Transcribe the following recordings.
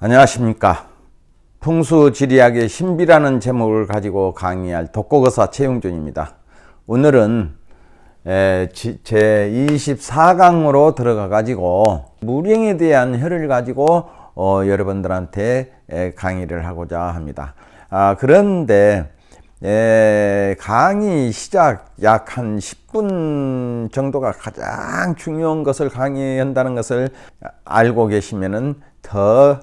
안녕하십니까. 풍수지리학의 신비라는 제목을 가지고 강의할 독고거사 최용준입니다. 오늘은 제 24강으로 들어가 가지고 무령에 대한 혈을 가지고 여러분들한테 강의를 하고자 합니다. 그런데 강의 시작 약 한 10분 정도가 가장 중요한 것을 강의한다는 것을 알고 계시면은 더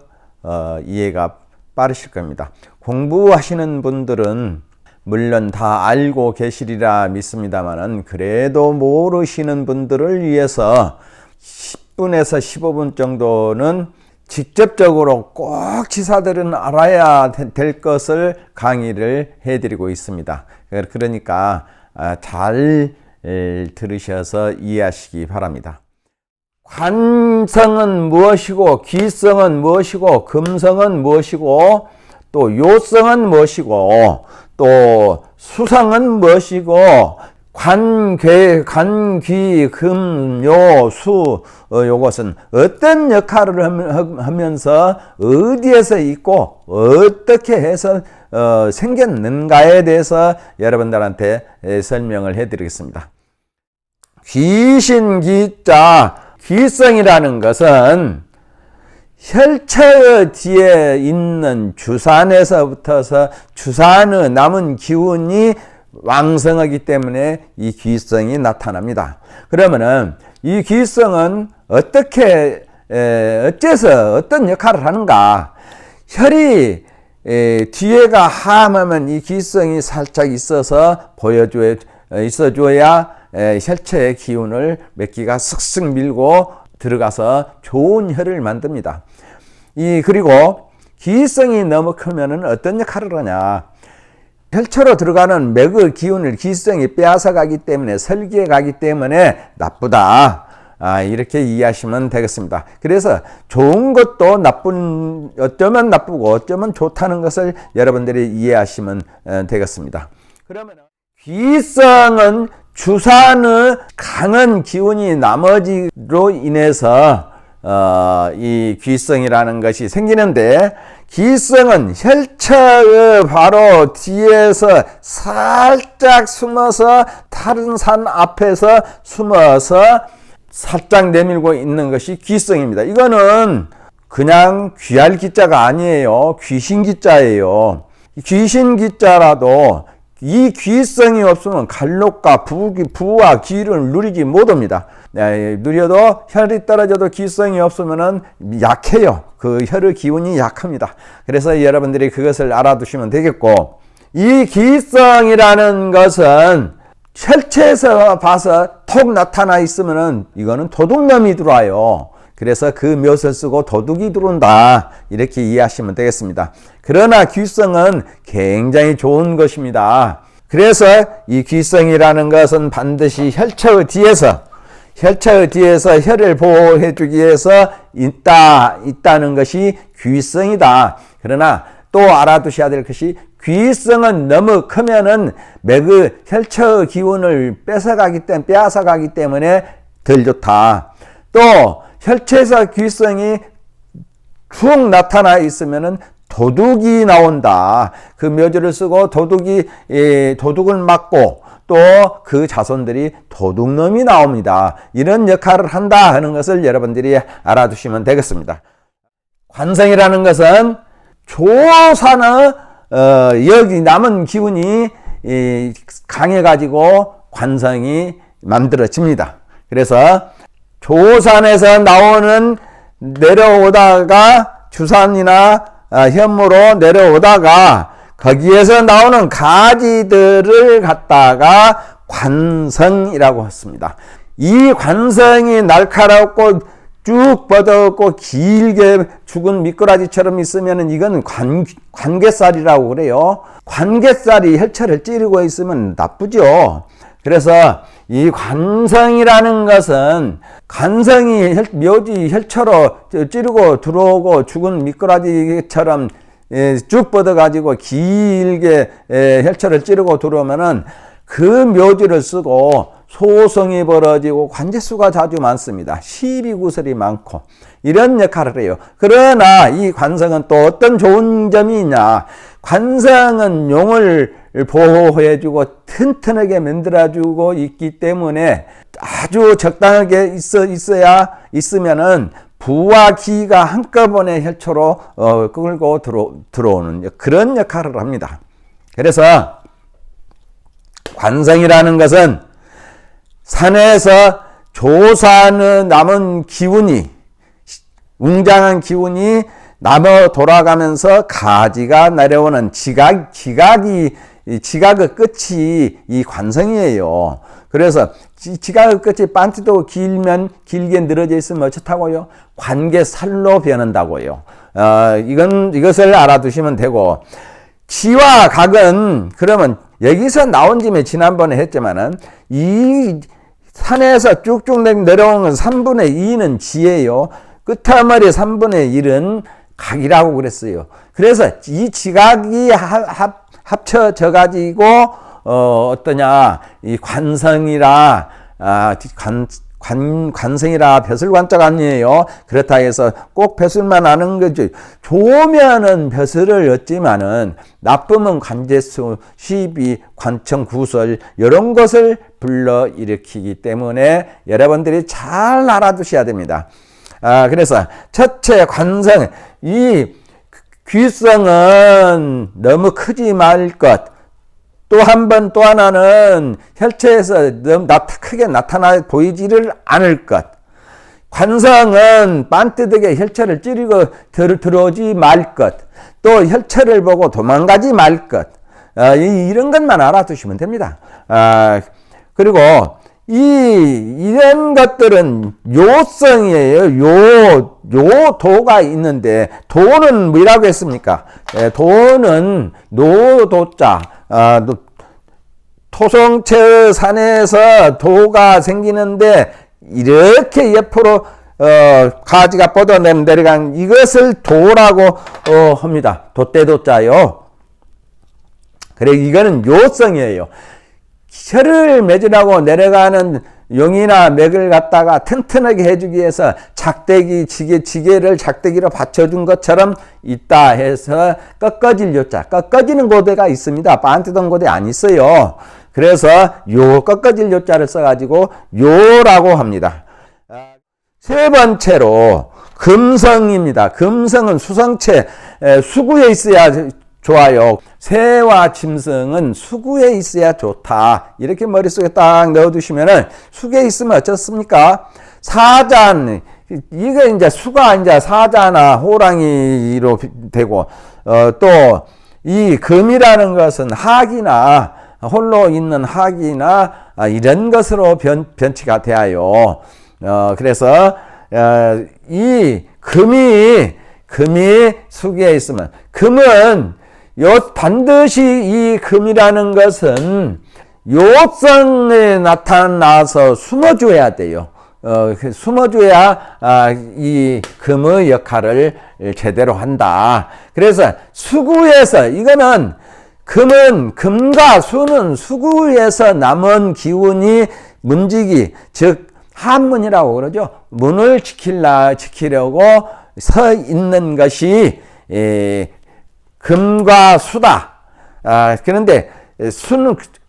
이해가 빠르실 겁니다. 공부하시는 분들은 물론 다 알고 계시리라 믿습니다만은 그래도 모르시는 분들을 위해서 10분에서 15분 정도는 직접적으로 꼭 지사들은 알아야 될 것을 강의를 해드리고 있습니다. 그러니까 잘 들으셔서 이해하시기 바랍니다. 관성은 무엇이고, 기성은 무엇이고, 금성은 무엇이고, 또 요성은 무엇이고, 또 수성은 무엇이고, 관, 귀, 금, 요, 수, 요것은 어떤 역할을 하면서 어디에서 있고 어떻게 해서 생겼는가에 대해서 여러분들한테 설명을 해드리겠습니다. 귀신기자, 귀성이라는 것은 혈처 뒤에 있는 주산에서부터서 주산의 남은 기운이 왕성하기 때문에 이 귀성이 나타납니다. 그러면은 이 귀성은 어째서 어떤 역할을 하는가? 혈이 뒤에가 함하면 이 귀성이 살짝 있어줘야 혈처의 기운을 몇 기가 쓱쓱 밀고 들어가서 좋은 혈을 만듭니다. 그리고 귀성이 너무 크면은 어떤 역할을 하냐? 혈처로 들어가는 맥의 기운을 귀성이 빼앗아 가기 때문에 설기에 가기 때문에 나쁘다. 이렇게 이해하시면 되겠습니다. 그래서 좋은 것도 어쩌면 나쁘고 어쩌면 좋다는 것을 여러분들이 이해하시면 되겠습니다. 그러면 귀성은 주산의 강한 기운이 나머지로 인해서 이 귀성이라는 것이 생기는데, 기성은 혈처의 바로 뒤에서 살짝 숨어서 다른 산 앞에서 숨어서 살짝 내밀고 있는 것이 귀성입니다. 이거는 그냥 귀할 기자가 아니에요. 귀신기자예요. 귀신기자라도 이 귀성이 없으면 갈록과 부와 기를 누리지 못합니다. 누려도 혈이 떨어져도 귀성이 없으면 약해요. 그 혈의 기운이 약합니다. 그래서 여러분들이 그것을 알아두시면 되겠고, 이 귀성이라는 것은 혈체에서 봐서 톡 나타나 있으면은 이거는 도둑놈이 들어와요. 그래서 그 묘를 쓰고 도둑이 들어온다, 이렇게 이해하시면 되겠습니다. 그러나 귀성은 굉장히 좋은 것입니다. 그래서 이 귀성이라는 것은 반드시 혈처의 뒤에서 혈을 보호해 주기 위해서 있다는 것이 귀성이다. 그러나 또 알아두셔야 될 것이, 귀성은 너무 크면은 맥의 혈처의 기운을 빼앗아 가기 때문에 덜 좋다. 또 혈처에서 귀성이 쭉 나타나 있으면은 도둑이 나온다. 그 묘지를 쓰고 도둑을 막고 또 그 자손들이 도둑놈이 나옵니다. 이런 역할을 한다 하는 것을 여러분들이 알아두시면 되겠습니다. 관성이라는 것은 조산의 여기 남은 기운이 강해가지고 관성이 만들어집니다. 그래서 조산에서 내려오다가 주산이나 현무로 내려오다가 거기에서 나오는 가지들을 갖다가 관성이라고 했습니다. 이 관성이 날카롭고 쭉 뻗어갖고 길게 죽은 미꾸라지처럼 있으면 이건 관괴살이라고 그래요. 관괴살이 혈처를 찌르고 있으면 나쁘죠. 그래서 이 관성이라는 것은, 관성이 묘지 혈처로 찌르고 들어오고 죽은 미꾸라지처럼 쭉 뻗어가지고 길게 혈처를 찌르고 들어오면은 그 묘지를 쓰고 소성이 벌어지고 관제수가 자주 많습니다. 시비구설이 많고 이런 역할을 해요. 그러나 이 관성은 또 어떤 좋은 점이 있냐. 관성은 용을 보호해주고 튼튼하게 만들어주고 있기 때문에 아주 적당하게 있으면은 부와 기가 한꺼번에 혈초로 끌고 들어오는 그런 역할을 합니다. 그래서 관성이라는 것은 산에서 조사는 남은 기운이 웅장한 기운이 남아 돌아가면서 가지가 내려오는 지각의 끝이 이 관성이에요. 그래서 지각의 끝이 반트도 길게 늘어져 있으면 어쩌다고요? 관계살로 변한다고요. 이것을 알아두시면 되고, 지와 각은 그러면 여기서 나온 김에 지난번에 했지만은 이 산에서 쭉쭉 내려오는 건 3분의 2는 지예요. 끝머리 3분의 1은 각이라고 그랬어요. 그래서 이 지각이 합쳐져 가지고 어떠냐, 이 관성이라 관성이라 벼슬관자가 아니에요. 그렇다 해서 꼭 벼슬만 아는 거죠. 좋으면은 벼슬을 얻지만은 나쁘면 관제수, 시비, 관청, 구설 이런 것을 불러 일으키기 때문에 여러분들이 잘 알아두셔야 됩니다. 그래서 첫째 관성, 이 귀성은 너무 크지 말 것. 또 하나는 혈체에서 너무 크게 나타나 보이지를 않을 것. 관성은 반뜨득에 혈체를 찌르고 들어오지 말 것. 또 혈체를 보고 도망가지 말 것. 이런 것만 알아두시면 됩니다. 그리고 이런 것들은 요성이에요. 요도가 있는데, 도는 뭐라고 했습니까? 도는 노도자, 토성체 산에서 도가 생기는데, 이렇게 옆으로, 가지가 뻗어내려간 이것을 도라고, 합니다. 돛대도자요. 그래, 이거는 요성이에요. 혀를 맺으라고 내려가는 용이나 맥을 갖다가 튼튼하게 해주기 위해서 지게를 작대기로 받쳐준 것처럼 있다 해서 꺾어질 요자, 꺾어지는 고대가 있습니다. 반뜨던 고대 안 있어요. 그래서 요 꺾어질 요자를 써가지고 요라고 합니다. 세 번째로 금성입니다. 금성은 수성체, 수구에 있어야 좋아요. 새와 짐승은 수구에 있어야 좋다. 이렇게 머릿속에 딱 넣어두시면은 수구에 있으면 어떻습니까? 사잔, 이거 이제 수가 이제 사자나 호랑이로 되고, 또 이 금이라는 것은 학이나 홀로 있는 학이나 이런 것으로 변치가 되어요. 그래서 이 금이 수구에 있으면, 금은 반드시 이 금이라는 것은 요성에 나타나서 숨어줘야 돼요. 숨어줘야 이 금의 역할을 제대로 한다. 그래서 수구에서, 이거는 금과 수는 수구에서 남은 기운이 문지기, 즉 한문이라고 그러죠. 문을 지키려고 서 있는 것이 금과 수다. 그런데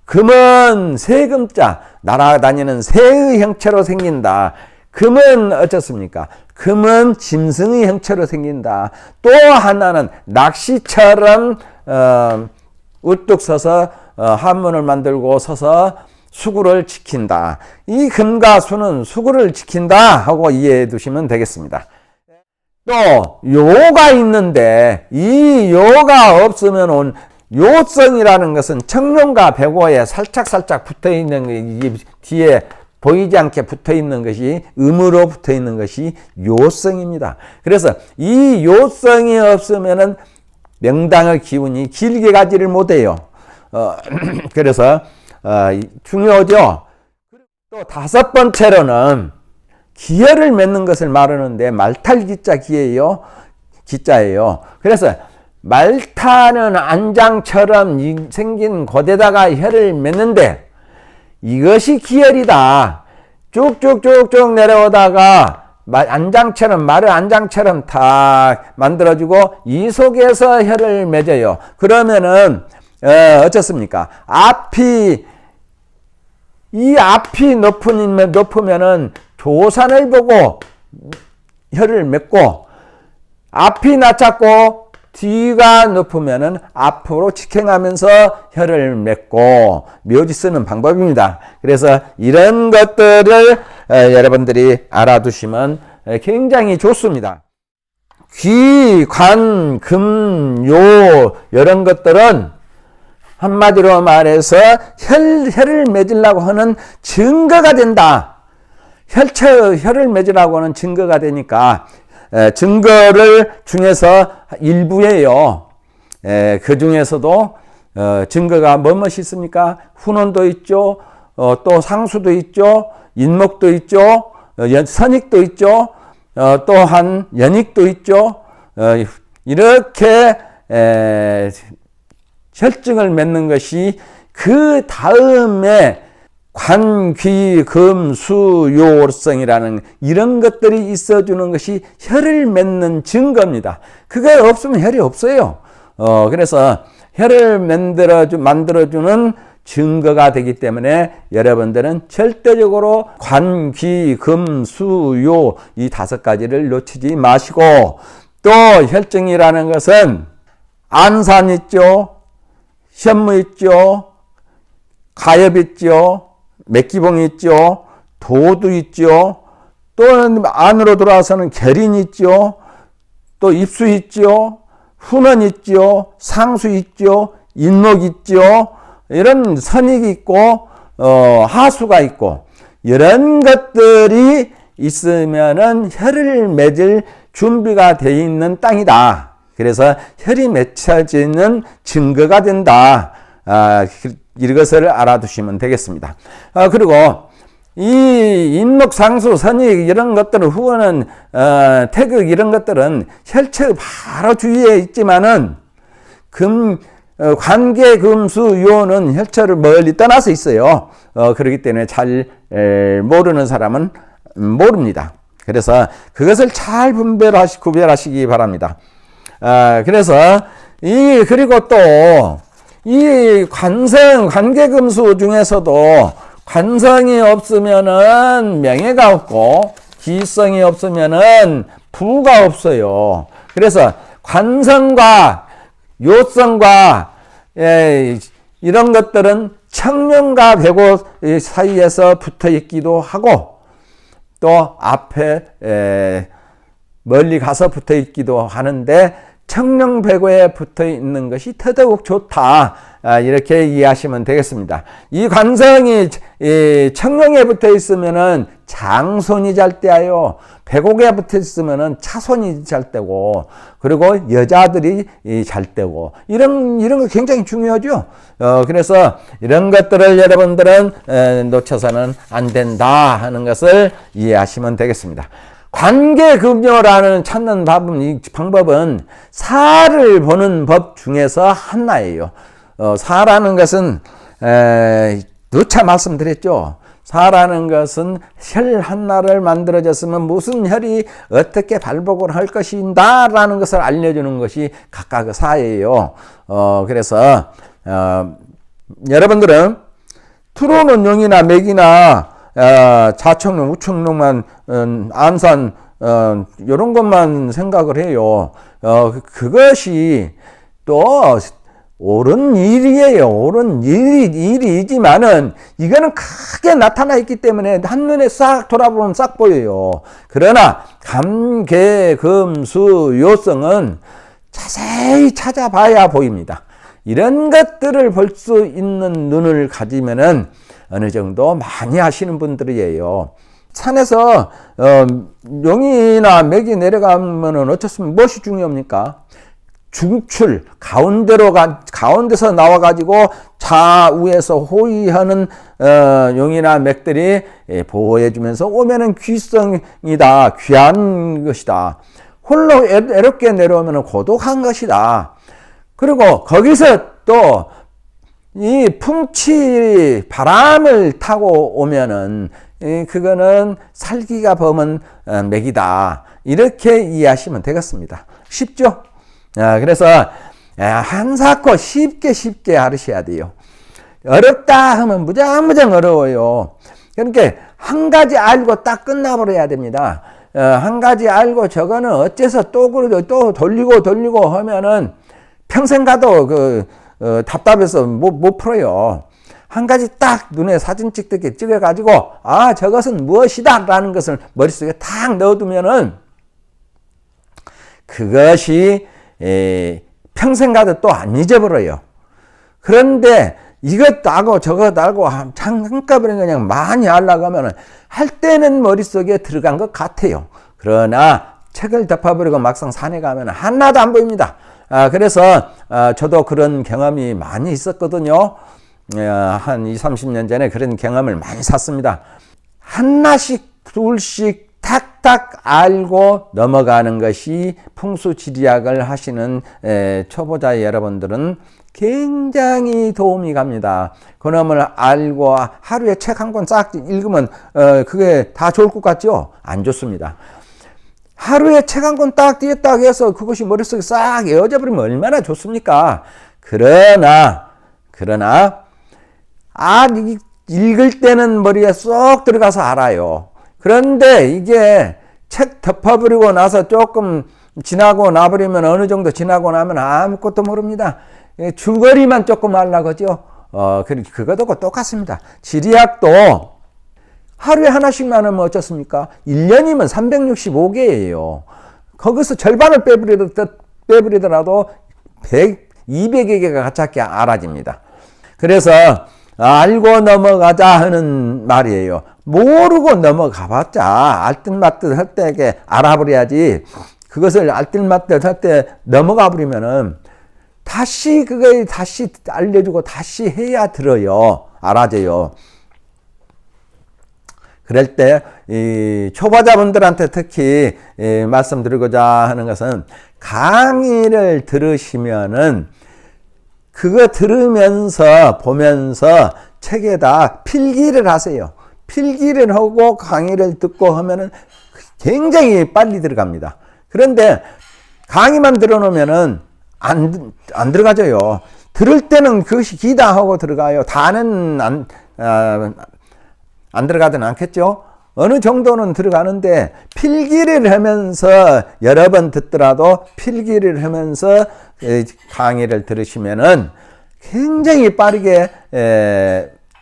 금은 세금자, 날아다니는 새의 형체로 생긴다. 금은 어떻습니까? 금은 짐승의 형체로 생긴다. 또 하나는 낚시처럼 우뚝 서서 한문을 만들고 서서 수구를 지킨다. 이 금과 수는 수구를 지킨다 하고 이해해 두시면 되겠습니다. 또 요가 있는데 이 요가 없으면 온 요성이라는 것은 청룡과 배고에 살짝 붙어있는, 이 뒤에 보이지 않게 붙어있는 것이, 음으로 붙어있는 것이 요성입니다. 그래서 이 요성이 없으면은 명당의 기운이 길게 가지를 못해요. 그래서 중요하죠. 또 다섯 번째로는 기혈을 맺는 것을 말하는데 말탈기자 기자예요. 그래서 말타는 안장처럼 생긴 곳에다가 혈을 맺는데, 이것이 기혈이다. 쭉쭉쭉쭉 내려오다가 말을 안장처럼 탁 만들어주고 이 속에서 혈을 맺어요. 그러면은 어떻습니까? 이 앞이 높으면은 조산을 보고 혈을 맺고, 앞이 낮았고 뒤가 높으면은 앞으로 직행하면서 혈을 맺고, 묘지 쓰는 방법입니다. 그래서 이런 것들을 여러분들이 알아두시면 굉장히 좋습니다. 귀, 관, 금, 요 이런 것들은 한마디로 말해서 혈을 맺으려고 하는 증거가 된다. 혈을 맺으려고 하는 증거가 되니까 증거를 중에서 일부예요. 그 중에서도 증거가 뭐뭇이 있습니까? 훈원도 있죠. 또 상수도 있죠. 인목도 있죠. 선익도 있죠. 또한 연익도 있죠. 이렇게 혈증을 맺는 것이 그 다음에 관, 귀, 금, 수, 요성이라는 이런 것들이 있어주는 것이 혈을 맺는 증거입니다. 그게 없으면 혈이 없어요. 그래서 혈을 만들어주는 증거가 되기 때문에 여러분들은 절대적으로 관, 귀, 금, 수, 요 이 5가지를 놓치지 마시고, 또 혈증이라는 것은 안산 있죠. 현무 있죠. 가엽 있죠. 맥기봉이 있죠. 도도 있죠. 또 안으로 들어와서는 결인 있죠. 또 입수 있죠. 훈원 있죠. 상수 있죠. 인목 있죠. 이런 선익이 있고 하수가 있고, 이런 것들이 있으면은 혈을 맺을 준비가 되어 있는 땅이다. 그래서 혈이 맺혀지는 증거가 된다. 이것을 알아두시면 되겠습니다. 그리고 이 인목, 상수, 선익 이런 것들은, 후원은 태극 이런 것들은 혈체 바로 주위에 있지만은 관계, 금수, 요는 혈체를 멀리 떠나서 있어요. 그렇기 때문에 잘 모르는 사람은 모릅니다. 그래서 그것을 잘 구별하시기 바랍니다. 그래서 그리고 또 이 관계금수 중에서도 관성이 없으면은 명예가 없고, 기성이 없으면은 부가 없어요. 그래서 관성과 요성과 이런 것들은 청명과 배고 사이에서 붙어 있기도 하고, 또 앞에 멀리 가서 붙어 있기도 하는데, 청명배고에 붙어 있는 것이 더더욱 좋다. 이렇게 이해하시면 되겠습니다. 이 관성이 청명에 붙어 있으면은 장손이 잘 때요. 배곡에 붙어 있으면은 차손이 잘 때고, 그리고 여자들이 잘 때고, 이런 거 굉장히 중요하죠. 그래서 이런 것들을 여러분들은 놓쳐서는 안 된다 하는 것을 이해하시면 되겠습니다. 관계금요라는 찾는 방법은 사를 보는 법 중에서 하나예요. 사라는 것은 누차 말씀드렸죠. 사라는 것은 혈 하나를 만들어졌으면 무슨 혈이 어떻게 발복을 할 것인가 라는 것을 알려주는 것이 각각의 사예요. 그래서 여러분들은 들어오는 용이나 맥이나 자청룡, 우청룡만, 안산, 이런 것만 생각을 해요. 그것이 또 옳은 일이에요. 옳은 일이지만은 이거는 크게 나타나 있기 때문에 한눈에 싹 돌아보면 싹 보여요. 그러나 감계금수 요성은 자세히 찾아봐야 보입니다. 이런 것들을 볼 수 있는 눈을 가지면은 어느 정도 많이 하시는 분들이에요. 산에서 용이나 맥이 내려가면은 어쩌면 무엇이 중요합니까? 중출, 가운데서 나와가지고 좌우에서 호위하는 용이나 맥들이 보호해주면서 오면은 귀성이다, 귀한 것이다. 홀로 애롭게 내려오면은 고독한 것이다. 그리고 거기서 또 이 풍치 바람을 타고 오면은 그거는 살기가 범은 맥이다. 이렇게 이해하시면 되겠습니다. 쉽죠? 그래서 한사코 쉽게 하셔야 돼요. 어렵다 하면 무장무장 어려워요. 그러니까 한 가지 알고 딱 끝나버려야 됩니다. 한 가지 알고 저거는 어째서 또 돌리고 하면은 평생 가도 답답해서 못 풀어요. 한 가지 딱 눈에 사진 찍듯이 찍어가지고, 저것은 무엇이다 라는 것을 머릿속에 탁 넣어두면은 그것이 평생 가도 또 안 잊어버려요. 그런데 이것도 알고 저것도 알고 한꺼번에 그냥 많이 알라고 하면은 할 때는 머릿속에 들어간 것 같아요. 그러나 책을 덮어버리고 막상 산에 가면 하나도 안 보입니다. 그래서 저도 그런 경험이 많이 있었거든요. 한 20, 30년 전에 그런 경험을 많이 샀습니다. 하나씩 둘씩 탁탁 알고 넘어가는 것이 풍수지리학을 하시는 초보자 여러분들은 굉장히 도움이 갑니다. 그놈을 알고 하루에 책 한 권 싹 읽으면 그게 다 좋을 것 같죠? 안 좋습니다. 하루에 책 한 권 딱 띄었다고 해서 그것이 머릿속에 싹 에어져 버리면 얼마나 좋습니까? 그러나 읽을 때는 머리에 쏙 들어가서 알아요. 그런데 이게 책 덮어버리고 나서 조금 지나고 나버리면 어느 정도 지나고 나면 아무것도 모릅니다. 줄거리만 조금 알라고 하죠. 그것도 똑같습니다. 지리학도 하루에 하나씩만 하면 어쩌습니까? 1년이면 365개예요. 거기서 절반을 빼버리더라도 200여 개가 가깝게 알아집니다. 그래서 알고 넘어가자 하는 말이에요. 모르고 넘어가봤자 알뜰맞뜻 할 때 알아버려야지. 그것을 알뜰맞뜻 할 때 넘어가 버리면은 다시 알려주고 다시 해야 들어요. 알아져요. 그럴 때 이 초보자분들한테 특히 말씀드리고자 하는 것은 강의를 들으시면은 그거 들으면서 보면서 책에다 필기를 하세요. 필기를 하고 강의를 듣고 하면은 굉장히 빨리 들어갑니다. 그런데 강의만 들어놓으면은 안 들어가져요. 들을 때는 그것이 기다 하고 들어가요. 다는 안 들어가든 않겠죠. 어느 정도는 들어가는데 필기를 하면서 여러 번 듣더라도 필기를 하면서 강의를 들으시면은 굉장히 빠르게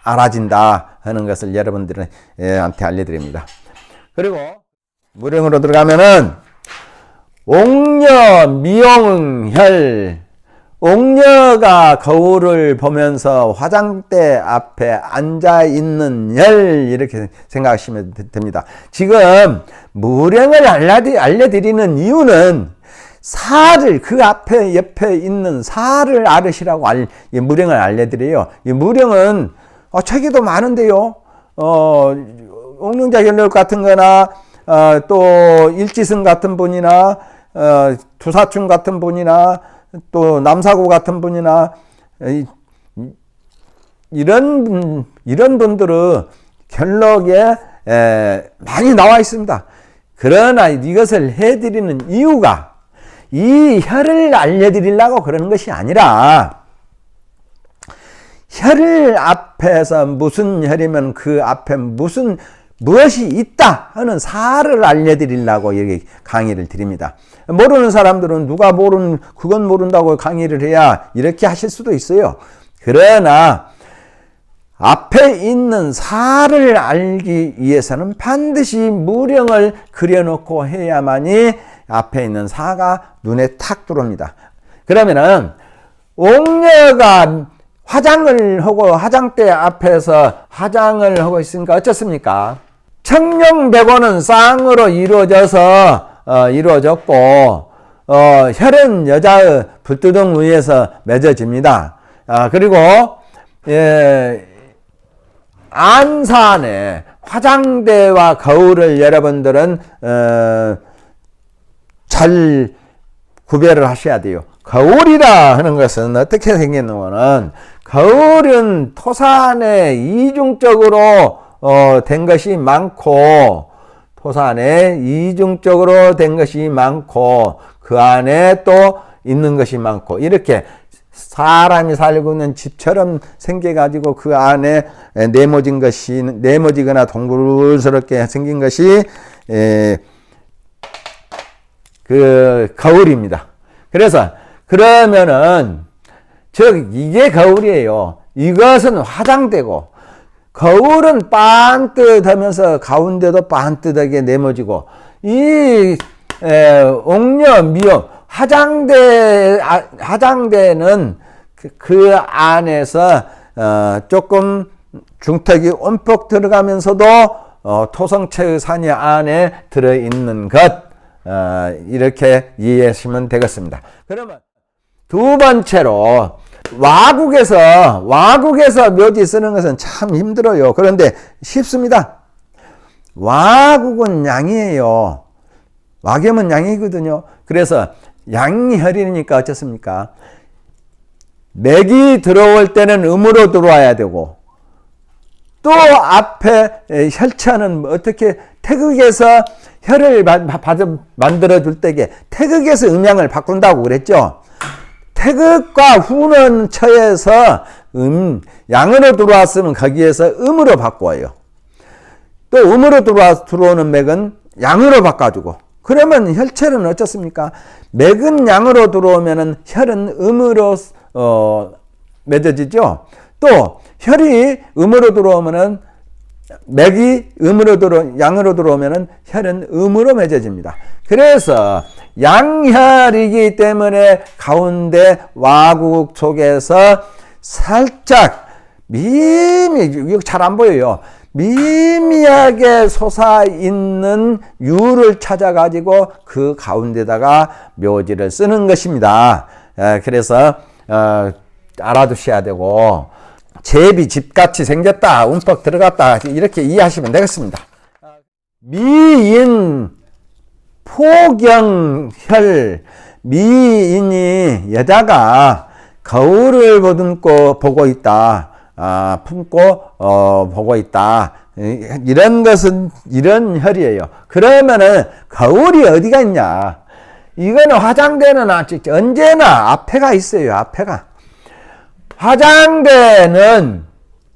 알아진다 하는 것을 여러분들한테 알려드립니다. 그리고 무령으로 들어가면은 옥녀 미용혈, 옥녀가 거울을 보면서 화장대 앞에 앉아 있는 열, 이렇게 생각하시면 됩니다. 지금 무령을 알려드리는 이유는 사를, 그 옆에 있는 사를 알으시라고 무령을 알려드려요. 이 무령은 책에도 많은데요. 옥룡자 결력 같은 거나 또 일지승 같은 분이나 두사춘 같은 분이나 또 남사구 같은 분이나 이런 분들은 결록에 많이 나와 있습니다. 그러나 이것을 해드리는 이유가 이 혈을 알려드리려고 그러는 것이 아니라 혈을 앞에서 무슨 혈이면 그 앞에 무엇이 있다 하는 사를 알려드리려고 이렇게 강의를 드립니다. 모르는 사람들은 누가 그건 모른다고 강의를 해야 이렇게 하실 수도 있어요. 그러나 앞에 있는 사를 알기 위해서는 반드시 무령을 그려놓고 해야만이 앞에 있는 사가 눈에 탁 들어옵니다. 그러면은 옥녀가 화장을 하고 화장대 앞에서 화장을 하고 있으니까 어떻습니까? 청룡백호는 쌍으로 이루어졌고 혈은 여자의 불두덩 위에서 맺어집니다. 그리고 안산에 화장대와 거울을 여러분들은 잘 구별을 하셔야 돼요. 거울이라 하는 것은 어떻게 생겼느냐면 거울은 토산에 이중적으로 된 것이 많고, 토산에 이중적으로 된 것이 많고, 그 안에 또 있는 것이 많고, 이렇게 사람이 살고 있는 집처럼 생겨가지고 그 안에 네모지거나 동글스럽게 생긴 것이 그 거울입니다. 그래서 그러면은 이게 거울이에요. 이것은 화장대고, 거울은 반듯하면서 가운데도 반듯하게 네모지고, 이 옥녀 미역 화장대는 그 안에서 조금 중턱이 움푹 들어가면서도 토성체의 산이 안에 들어있는 것, 이렇게 이해하시면 되겠습니다. 그러면 두 번째로 와국에서 묘지 쓰는 것은 참 힘들어요. 그런데 쉽습니다. 와국은 양이에요. 와겸은 양이거든요. 그래서 양혈이니까 어떻습니까? 맥이 들어올 때는 음으로 들어와야 되고, 또 앞에 혈차는 어떻게 태극에서 혈을 만들어 줄 때에 태극에서 음양을 바꾼다고 그랬죠. 태극과 후는 처에서 양으로 들어왔으면 거기에서 음으로 바꿔요. 또 음으로 들어오는 맥은 양으로 바꿔주고, 그러면 혈체는 어떻습니까? 맥은 양으로 들어오면은 혈은 음으로 맺어지죠. 또 혈이 음으로 들어오면은 맥이 양으로 들어오면은 혈은 음으로 맺어집니다. 그래서 양혈이기 때문에 가운데 와국 속에서 살짝 이거 잘 안 보여요. 미미하게 솟아있는 유를 찾아가지고 그 가운데다가 묘지를 쓰는 것입니다. 그래서 알아두셔야 되고, 제비 집같이 생겼다, 움뻑 들어갔다, 이렇게 이해하시면 되겠습니다. 미인 포경혈, 미인이 여자가 거울을 보고 있다, 품고 보고 있다, 이런 것은 이런 혈이에요. 그러면은 거울이 어디가 있냐? 이거는 화장대는 언제나 앞에가 있어요. 앞에가. 화장대는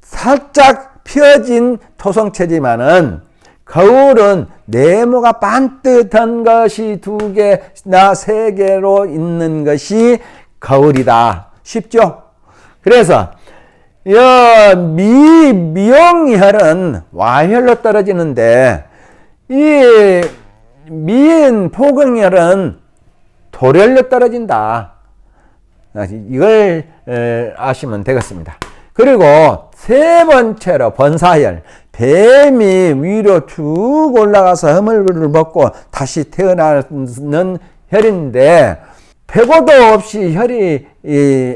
살짝 펴진 토성체지만은 거울은 네모가 반듯한 것이 2개나 3개로 있는 것이 거울이다. 쉽죠? 그래서 미용혈은 와혈로 떨어지는데, 이 미인 포경혈은 도렬로 떨어진다. 이걸 아시면 되겠습니다. 그리고 세 번째로 번사혈, 뱀이 위로 쭉 올라가서 허물을 먹고 다시 태어나는 혈인데, 배고도 없이 혈이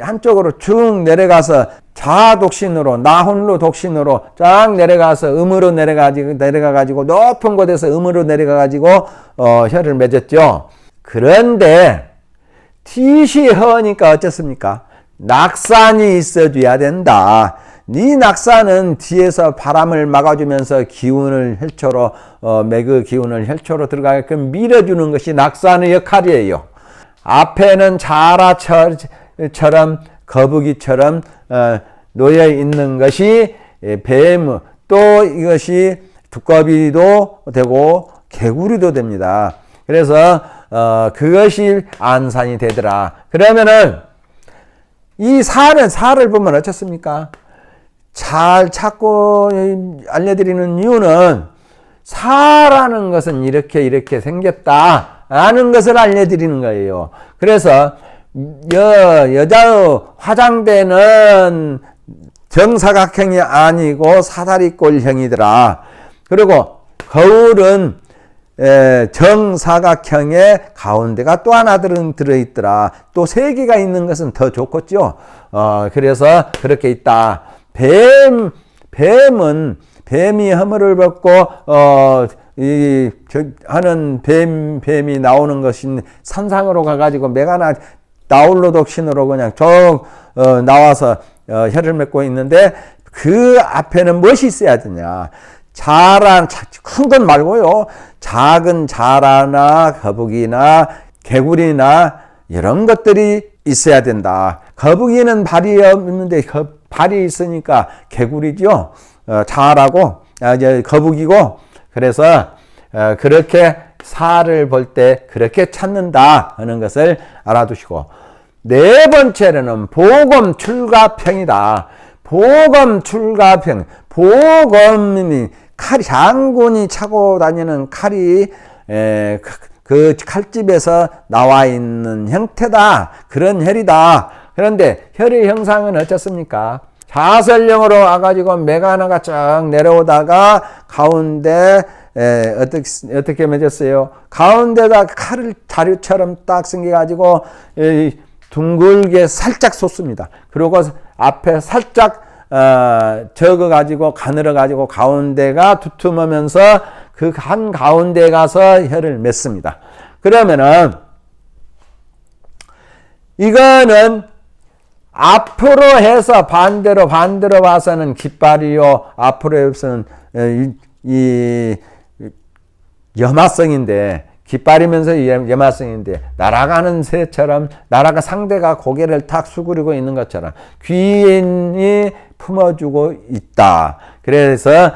한쪽으로 쭉 내려가서 좌독신으로, 나혼로 독신으로 쫙 내려가서 음으로 내려가가지고 높은 곳에서 음으로 내려가가지고 혈을 맺었죠. 그런데 티시 허니까 어쨌습니까? 낙산이 있어줘야 된다. 네 낙산은 뒤에서 바람을 막아주면서 기운을 혈초로 맥의 기운을 혈초로 들어가게끔 밀어주는 것이 낙산의 역할이에요. 앞에는 자라처럼 거북이처럼 놓여 있는 것이 뱀, 또 이것이 두꺼비도 되고 개구리도 됩니다. 그래서 그것이 안산이 되더라. 그러면은 이 살을 보면 어떻습니까? 잘 찾고 알려드리는 이유는, 사라는 것은 이렇게 생겼다 라는 것을 알려드리는 거예요. 그래서 여자의 화장대는 정사각형이 아니고 사다리꼴형이더라. 그리고 거울은 정사각형의 가운데가 또 하나 들어있더라. 또 3개가 있는 것은 더 좋겠죠. 그래서 그렇게 있다. 뱀이 허물을 벗고 하는 뱀이 나오는 것인 산상으로 가가지고 메가나 나홀로 독신으로 그냥 쭉 나와서 혀를 맺고 있는데 그 앞에는 무엇이 있어야 되냐? 큰 건 말고요. 작은 자라나 거북이나 개구리나 이런 것들이 있어야 된다. 거북이는 발이 없는데 발이 있으니까 개구리죠. 자라고 거북이고, 그래서 그렇게 사를 볼 때 그렇게 찾는다 하는 것을 알아두시고, 네 번째로는 보검 출가평이다. 보검 출가평. 보검이 장군이 차고 다니는 칼이 그 칼집에서 나와 있는 형태다. 그런 혈이다. 그런데 혈의 형상은 어떻습니까? 사설령으로 와가지고 매가 하나가 쫙 내려오다가 가운데 어떻게 맺었어요? 가운데다 칼을 자루처럼 딱 생겨가지고 둥글게 살짝 솟습니다. 그리고 앞에 살짝 적어가지고 가늘어가지고 가운데가 두툼하면서 그 한 가운데 가서 혀를 맺습니다. 그러면은 이거는 앞으로 해서 반대로 봐서는 깃발이요, 앞으로 해서는 이 염화성인데, 깃발이면서 염화성인데, 날아가는 새처럼 상대가 고개를 탁 수그리고 있는 것처럼 귀인이 품어주고 있다. 그래서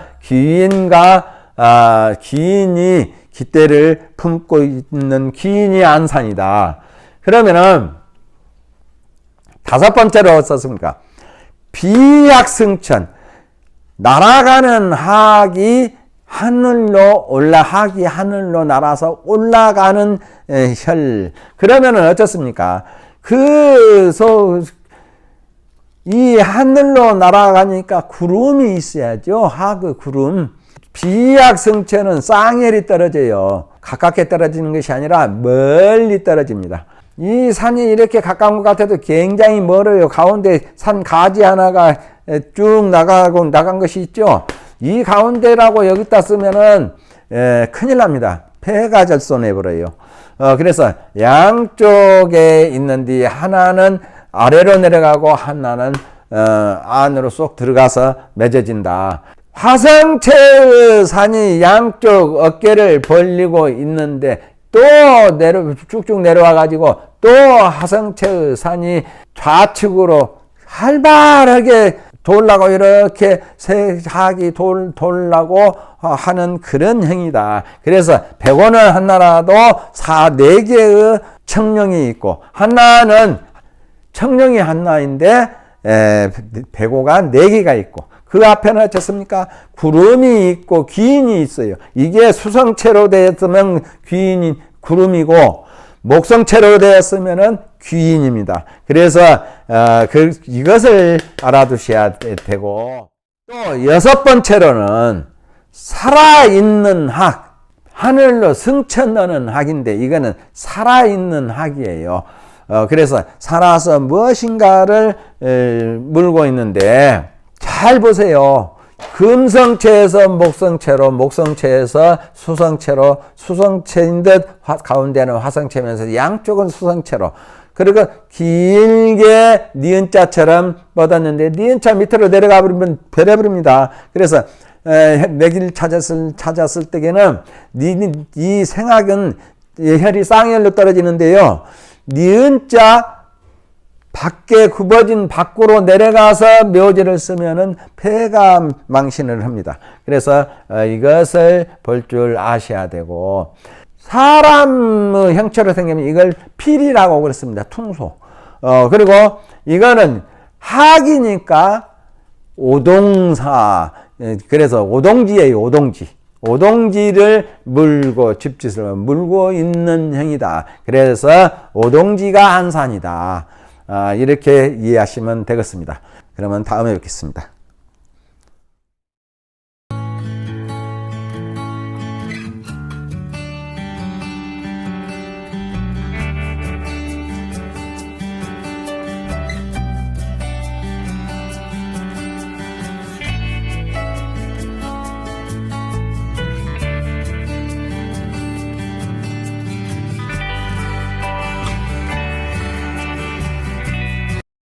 귀인이 깃대를 품고 있는 귀인이 안산이다. 그러면은 다섯 번째로 어떻습니까? 비약승천, 날아가는 학이 하늘로 날아서 올라가는 혈. 그러면은 어떻습니까? 이 하늘로 날아가니까 구름이 있어야죠. 하그 구름. 비약승천은 쌍열이 떨어져요. 가깝게 떨어지는 것이 아니라 멀리 떨어집니다. 이 산이 이렇게 가까운 것 같아도 굉장히 멀어요. 가운데 산 가지 하나가 쭉 나간 것이 있죠. 이 가운데라고 여기다 쓰면은 큰일 납니다. 폐가 절손해버려요. 그래서 양쪽에 있는데 하나는 아래로 내려가고 하나는 안으로 쏙 들어가서 맺어진다. 화성체의 산이 양쪽 어깨를 벌리고 있는데 또 쭉쭉 내려와 가지고 또 화성체의 산이 좌측으로 활발하게 돌라고 이렇게 새학이 돌라고 하는 그런 행위다. 그래서 백원은 한나라도 4개의 청령이 있고, 하나는 청령이 하나인데 백오가 4개가 있고, 그 앞에는 어떻습니까? 구름이 있고 귀인이 있어요. 이게 수성체로 되었으면 구름이고, 목성체로 되었으면은 귀인입니다. 그래서 이것을 알아두셔야 되고, 또 여섯 번째로는 살아있는 학, 하늘로 승천하는 학인데 이거는 살아있는 학이에요. 그래서 살아서 무엇인가를 물고 있는데, 잘 보세요. 금성체에서 목성체로, 목성체에서 수성체로, 수성체인 듯 가운데는 화성체면서 양쪽은 수성체로, 그리고 길게 니은자처럼 뻗었는데 니은자 밑으로 내려가 버리면 베려버립니다. 그래서 내 길 찾았을 때에는 이 생학은 혈이 쌍열로 떨어지는데요. 니은자 밖에 굽어진 밖으로 내려가서 묘지를 쓰면은 폐가 망신을 합니다. 그래서 이것을 볼 줄 아셔야 되고, 사람의 형체로 생기면 이걸 필이라고 그랬습니다. 퉁소. 그리고 이거는 학이니까 오동사. 그래서 오동지예요, 오동지. 오동지를 물고, 집짓을 물고 있는 행위다. 그래서 오동지가 안산이다. 이렇게 이해하시면 되겠습니다. 그러면 다음에 뵙겠습니다.